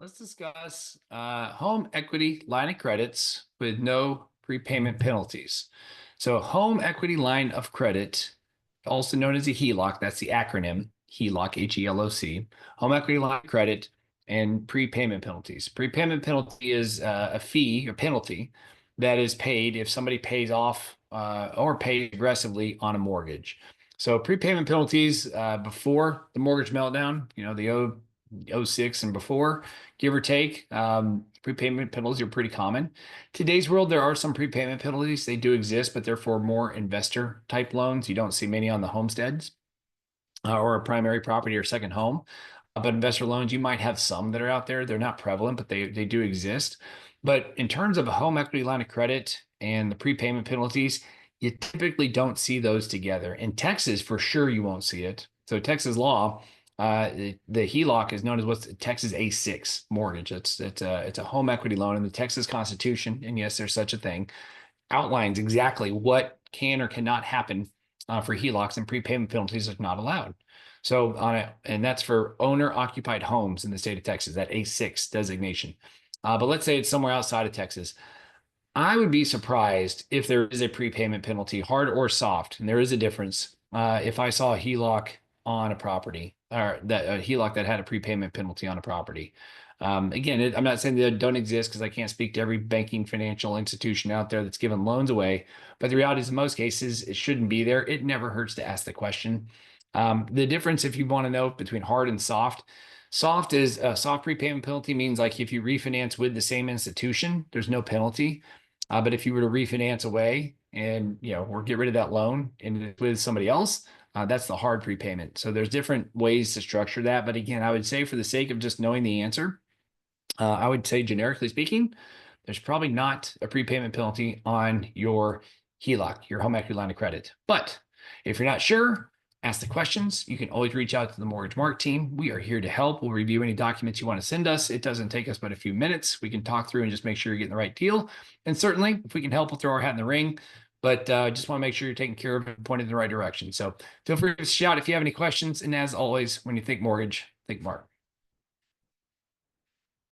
Let's discuss home equity line of credits with no prepayment penalties. So, home equity line of credit, also known as a HELOC, that's the acronym HELOC, HELOC, home equity line of credit, and prepayment penalties. Prepayment penalty is a fee or penalty that is paid if somebody pays off or pays aggressively on a mortgage. So, prepayment penalties before the mortgage meltdown, the 06 and before, give or take. Prepayment penalties are pretty common. Today's world, there are some prepayment penalties. They do exist, but they're for more investor type loans. You don't see many on the homesteads or a primary property or second home. But investor loans, you might have some that are out there. They're not prevalent, but they do exist. But in terms of a home equity line of credit and the prepayment penalties, you typically don't see those together. In Texas, for sure, you won't see it. So Texas law, the HELOC is known as what's Texas A6 mortgage. It's a home equity loan in the Texas Constitution, and yes, there's such a thing, outlines exactly what can or cannot happen for HELOCs, and prepayment penalties are not allowed. So and that's for owner occupied homes in the state of Texas, that A6 designation. But let's say it's somewhere outside of Texas. I would be surprised if there is a prepayment penalty, hard or soft, and there is a difference. If I saw a HELOC on a property, or that a HELOC that had a prepayment penalty on a property. Again, I'm not saying they don't exist because I can't speak to every banking financial institution out there that's giving loans away. But the reality is, in most cases, it shouldn't be there. It never hurts to ask the question. The difference, if you want to know, between hard and soft. Soft is a soft prepayment penalty means like if you refinance with the same institution, there's no penalty. But if you were to refinance away and or get rid of that loan and with somebody else, that's the hard prepayment. So there's different ways to structure that. But again, I would say for the sake of just knowing the answer, I would say generically speaking, there's probably not a prepayment penalty on your HELOC, your home equity line of credit. But if you're not sure, ask the questions. You can always reach out to the Mortgage Mark team. We are here to help. We'll review any documents you want to send us. It doesn't take us but a few minutes. We can talk through and just make sure you're getting the right deal. And certainly, if we can help, we'll throw our hat in the ring. But just want to make sure you're taking care of it and pointed in the right direction. So feel free to shout if you have any questions. And as always, when you think mortgage, think Mark.